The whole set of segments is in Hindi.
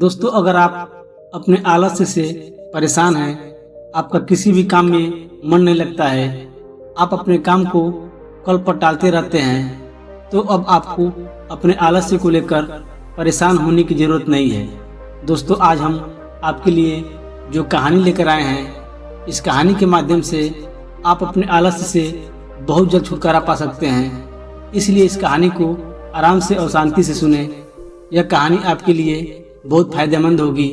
दोस्तों, अगर आप अपने आलस्य से परेशान हैं, आपका किसी भी काम में मन नहीं लगता है, आप अपने काम को कल पर टालते रहते हैं, तो अब आपको अपने आलस्य को लेकर परेशान होने की ज़रूरत नहीं है। दोस्तों, आज हम आपके लिए जो कहानी लेकर आए हैं, इस कहानी के माध्यम से आप अपने आलस्य से बहुत जल्द छुटकारा पा सकते हैं। इसलिए इस कहानी को आराम से और शांति से सुने। यह कहानी आपके लिए बहुत फायदेमंद होगी।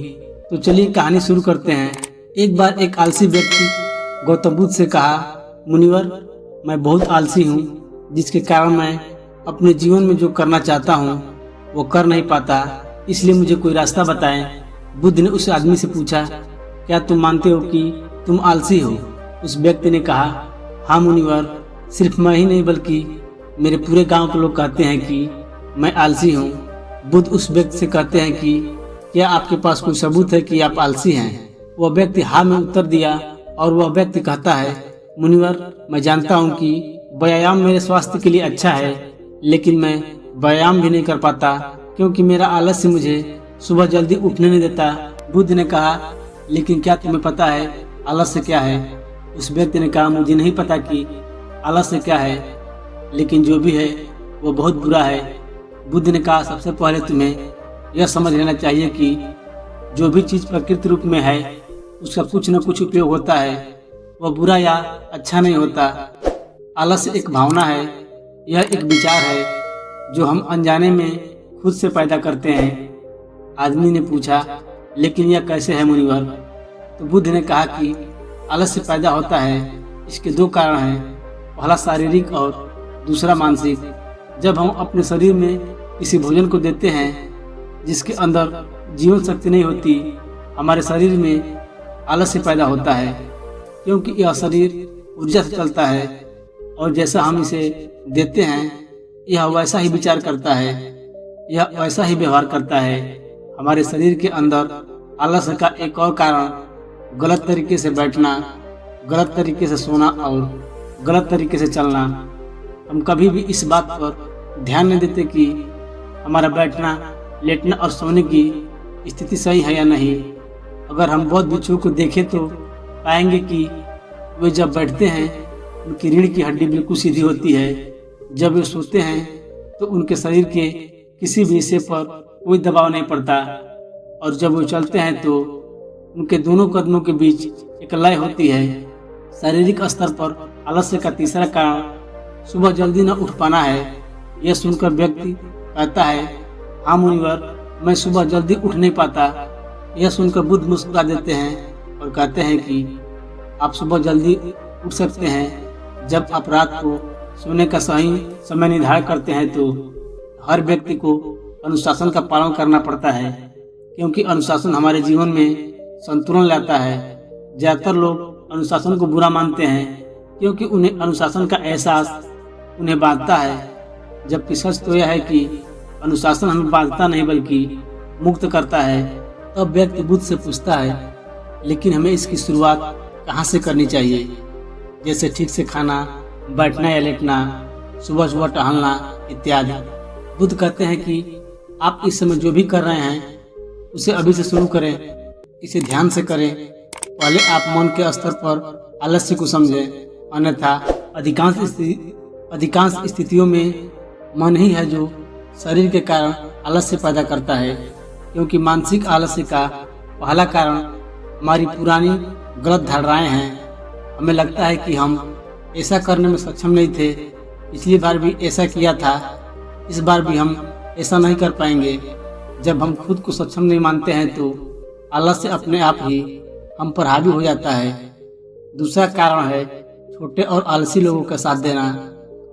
तो चलिए कहानी शुरू करते हैं। एक बार एक आलसी व्यक्ति गौतम बुद्ध से कहा, मुनिवर, मैं बहुत आलसी हूँ, जिसके कारण मैं अपने जीवन में जो करना चाहता हूँ वो कर नहीं पाता, इसलिए मुझे कोई रास्ता बताएं। बुद्ध ने उस आदमी से पूछा, क्या तुम मानते हो कि तुम आलसी हो? उस व्यक्ति ने कहा, हाँ मुनिवर, सिर्फ मैं ही नहीं बल्कि मेरे पूरे गांव के लोग कहते हैं कि मैं आलसी हूँ। बुद्ध उस व्यक्ति से कहते हैं कि क्या आपके पास कोई सबूत है कि आप आलसी हैं? वह व्यक्ति हाँ में उत्तर दिया और वह व्यक्ति कहता है, मुनिवर, मैं जानता हूँ कि व्यायाम मेरे स्वास्थ्य के लिए अच्छा है, लेकिन मैं व्यायाम भी नहीं कर पाता क्योंकि मेरा आलस्य मुझे सुबह जल्दी उठने नहीं देता। बुद्ध ने कहा, लेकिन क्या तुम्हें पता है आलस्य क्या है? उस व्यक्ति ने कहा, मुझे नहीं पता कि आलस्य क्या है, लेकिन जो भी है वो बहुत बुरा है। बुद्ध ने कहा, सबसे पहले तुम्हें यह समझ लेना चाहिए कि जो भी चीज़ प्रकृति रूप में है उसका कुछ न कुछ उपयोग होता है, वह बुरा या अच्छा नहीं होता। आलस्य एक भावना है, यह एक विचार है जो हम अनजाने में खुद से पैदा करते हैं। आदमी ने पूछा, लेकिन यह कैसे है मुनिवर? तो बुद्ध ने कहा कि आलस्य पैदा होता है, इसके दो कारण हैं, पहला शारीरिक और दूसरा मानसिक। जब हम अपने शरीर में किसी भोजन को देते हैं जिसके अंदर जीवन शक्ति नहीं होती, हमारे शरीर में आलस्य पैदा होता है, क्योंकि यह शरीर ऊर्जा से चलता है और जैसा हम इसे देते हैं यह वैसा ही विचार करता है, यह वैसा ही व्यवहार करता है। हमारे शरीर के अंदर आलस्य का एक और कारण गलत तरीके से बैठना, गलत तरीके से सोना और गलत तरीके से चलना। हम कभी भी इस बात पर ध्यान नहीं देते कि हमारा बैठना, लेटना और सोने की स्थिति सही है या नहीं। अगर हम बौद्ध भिक्षुओं को देखें तो पाएंगे कि वे जब बैठते हैं उनकी रीढ़ की हड्डी बिल्कुल सीधी होती है। जब वे सोते हैं तो उनके शरीर के किसी भी हिस्से पर कोई दबाव नहीं पड़ता और जब वो चलते हैं तो उनके दोनों कदमों के बीच एक लय होती है। शारीरिक स्तर पर आलस्य का तीसरा कारण सुबह जल्दी न उठ पाना है। यह सुनकर व्यक्ति कहता है, हाँ मुनिवर, मैं सुबह जल्दी उठ नहीं पाता। यह सुनकर बुद्ध मुस्कुरा देते हैं और कहते हैं कि आप सुबह जल्दी उठ सकते हैं जब आप रात को सोने का सही समय निर्धारण करते हैं। तो हर व्यक्ति को अनुशासन का पालन करना पड़ता है, क्योंकि अनुशासन हमारे जीवन में संतुलन लाता है। ज़्यादातर लोग अनुशासन को बुरा मानते हैं क्योंकि उन्हें अनुशासन का एहसास उन्हें बांधता है, जबकि सच तो यह है कि अनुशासन हमें बांधता नहीं बल्कि मुक्त करता है। तब व्यक्ति बुद्ध से पूछता है, लेकिन हमें इसकी शुरुआत कहाँ से करनी चाहिए? जैसे ठीक से खाना, बैठना या लेटना, सुबह सुबह टहलना इत्यादि। बुद्ध कहते हैं कि आप इस समय जो भी कर रहे हैं उसे अभी से शुरू करें, इसे ध्यान से करें। पहले आप मन के स्तर पर आलस्य को समझें, अन्यथा अधिकांश स्थितियों में मन ही है जो शरीर के कारण आलस्य पैदा करता है, क्योंकि मानसिक आलस्य का पहला कारण हमारी पुरानी गलत धारणाएं हैं। हमें लगता है कि हम ऐसा करने में सक्षम नहीं थे, पिछली बार भी ऐसा किया था, इस बार भी हम ऐसा नहीं कर पाएंगे। जब हम खुद को सक्षम नहीं मानते हैं तो आलस्य अपने आप ही हम पर हावी हो जाता है। दूसरा कारण है छोटे और आलसी लोगों का साथ देना।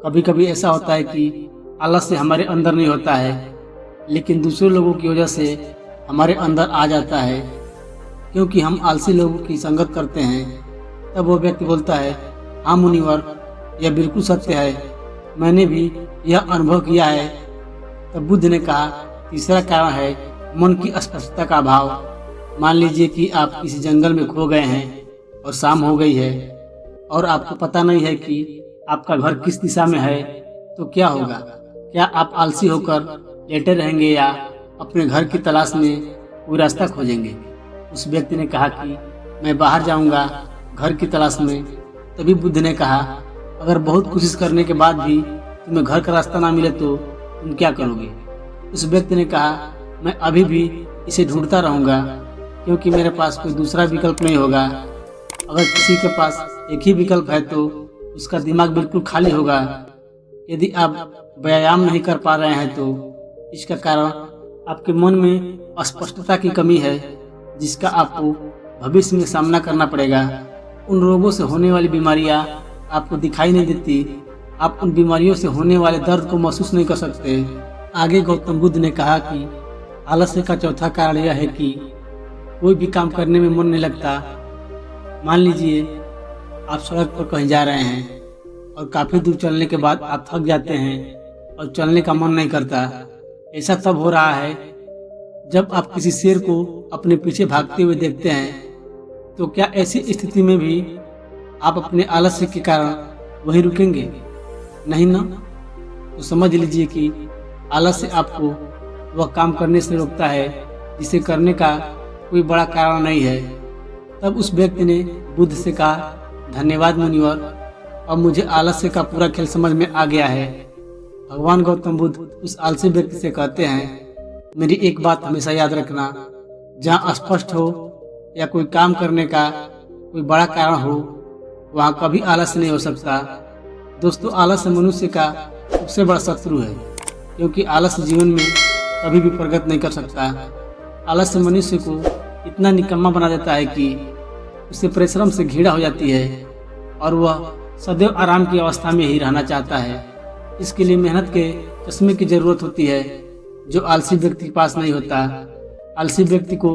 कभी कभी ऐसा होता है कि आलस्य हमारे अंदर नहीं होता है, लेकिन दूसरे लोगों की वजह से हमारे अंदर आ जाता है, क्योंकि हम आलसी लोगों की संगत करते हैं। तब वो व्यक्ति बोलता है, हाँ मुनिवर, यह बिल्कुल सत्य है, मैंने भी यह अनुभव किया है। तब बुद्ध ने कहा, तीसरा कारण है मन की स्पष्टता का अभाव। मान लीजिए कि आप किसी जंगल में खो गए हैं और शाम हो गई है और आपको पता नहीं है कि आपका घर किस दिशा में है, तो क्या होगा? क्या आप आलसी होकर लेटे रहेंगे या अपने घर की तलाश में कोई रास्ता खोजेंगे। उस व्यक्ति ने कहा कि मैं बाहर जाऊंगा घर की तलाश में। तभी बुद्ध ने कहा, अगर बहुत कोशिश करने के बाद भी तुम्हें घर का रास्ता ना मिले तो तुम क्या करोगे? उस व्यक्ति ने कहा, मैं अभी भी इसे ढूंढता रहूंगा, क्योंकि मेरे पास कोई दूसरा विकल्प नहीं होगा। अगर किसी के पास एक ही विकल्प है तो उसका दिमाग बिल्कुल खाली होगा। यदि आप व्यायाम नहीं कर पा रहे हैं तो इसका कारण आपके मन में स्पष्टता की कमी है, जिसका आपको भविष्य में सामना करना पड़ेगा। उन रोगों से होने वाली बीमारियां आपको दिखाई नहीं देती। आप उन बीमारियों से होने वाले दर्द को महसूस नहीं कर सकते। आगे गौतम बुद्ध ने कहा कि आलस्य का चौथा कारण यह है कि कोई भी काम करने में मन नहीं लगता। मान लीजिए आप सड़क पर कहीं जा रहे हैं और काफ़ी दूर चलने के बाद आप थक जाते हैं और चलने का मन नहीं करता। ऐसा तब हो रहा है जब आप किसी शेर को अपने पीछे भागते हुए देखते हैं। तो क्या ऐसी स्थिति में भी आप अपने आलस्य के कारण वहीं रुकेंगे? नहीं ना। तो समझ लीजिए कि आलस्य आपको वह काम करने से रोकता है जिसे करने का कोई बड़ा कारण नहीं है। तब उस व्यक्ति ने बुद्ध से कहा, धन्यवाद मुनिवर, अब मुझे आलस्य का पूरा खेल समझ में आ गया है। भगवान गौतम बुद्ध उस आलसी व्यक्ति से कहते हैं, मेरी एक बात हमेशा याद रखना, जहाँ स्पष्ट हो या कोई काम करने का कोई बड़ा कारण हो, वहाँ कभी आलस्य नहीं हो सकता। दोस्तों, आलस्य मनुष्य का सबसे बड़ा शत्रु है, क्योंकि आलस्य जीवन में कभी भी प्रगति नहीं कर सकता। आलस्य मनुष्य को इतना निकम्मा बना देता है कि उसे परिश्रम से घृणा हो जाती है और वह सदैव आराम की अवस्था में ही रहना चाहता है। इसके लिए मेहनत के चश्मे की जरूरत होती है, जो आलसी व्यक्ति के पास नहीं होता। आलसी व्यक्ति को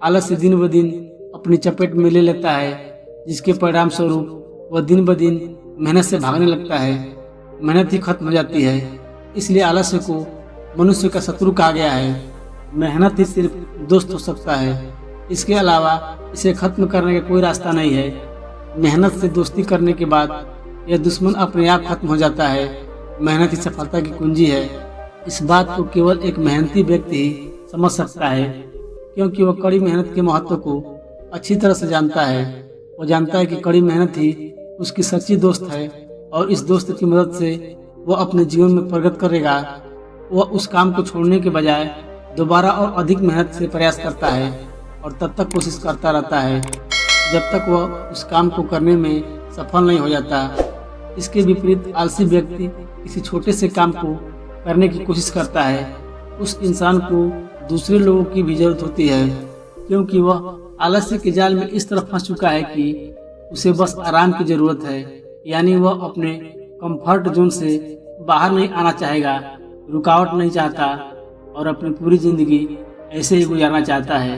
आलस्य दिन ब दिन अपनी चपेट में ले लेता है, जिसके परिणाम स्वरूप वह दिन ब दिन मेहनत से भागने लगता है। मेहनत ही खत्म हो जाती है। इसलिए आलस्य को मनुष्य का शत्रु कहा गया है। मेहनत ही सिर्फ दोस्त हो सकता है, इसके अलावा इसे खत्म करने का कोई रास्ता नहीं है। मेहनत से दोस्ती करने के बाद यह दुश्मन अपने आप खत्म हो जाता है। मेहनत ही सफलता की कुंजी है। इस बात को केवल एक मेहनती व्यक्ति ही समझ सकता है, क्योंकि वह कड़ी मेहनत के महत्व को अच्छी तरह से जानता है। वह जानता है कि कड़ी मेहनत ही उसकी सच्ची दोस्त है और इस दोस्त की मदद से वह अपने जीवन में प्रगति करेगा। वह उस काम को छोड़ने के बजाय दोबारा और अधिक मेहनत से प्रयास करता है और तब तक कोशिश करता रहता है जब तक वह उस काम को करने में सफल नहीं हो जाता। इसके विपरीत आलसी व्यक्ति किसी छोटे से काम को करने की कोशिश करता है। उस इंसान को दूसरे लोगों की भी जरूरत होती है, क्योंकि वह आलस्य के जाल में इस तरह फंस चुका है कि उसे बस आराम की जरूरत है। यानी वह अपने कंफर्ट जोन से बाहर नहीं आना चाहेगा, रुकावट नहीं चाहता और अपनी पूरी जिंदगी ऐसे ही गुजारना चाहता है।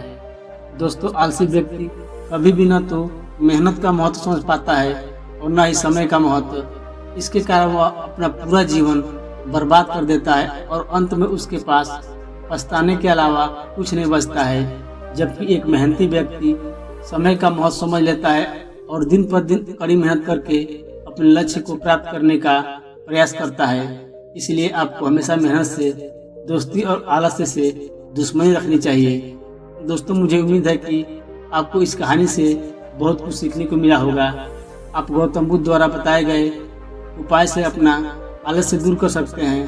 दोस्तों, आलसी व्यक्ति कभी भी न तो मेहनत का महत्व समझ पाता है और न ही समय का महत्व। इसके कारण वह अपना पूरा जीवन बर्बाद कर देता है और अंत में उसके पास पछताने के अलावा कुछ नहीं बचता है। जबकि एक मेहनती व्यक्ति समय का महत्व समझ लेता है और दिन पर दिन कड़ी मेहनत करके अपने लक्ष्य को प्राप्त करने का प्रयास करता है। इसलिए आपको हमेशा मेहनत से दोस्ती और आलस्य से दुश्मनी रखनी चाहिए। दोस्तों, मुझे उम्मीद है कि आपको इस कहानी से बहुत कुछ सीखने को मिला होगा। आप गौतम बुद्ध द्वारा बताए गए उपाय से अपना आलस्य दूर कर सकते हैं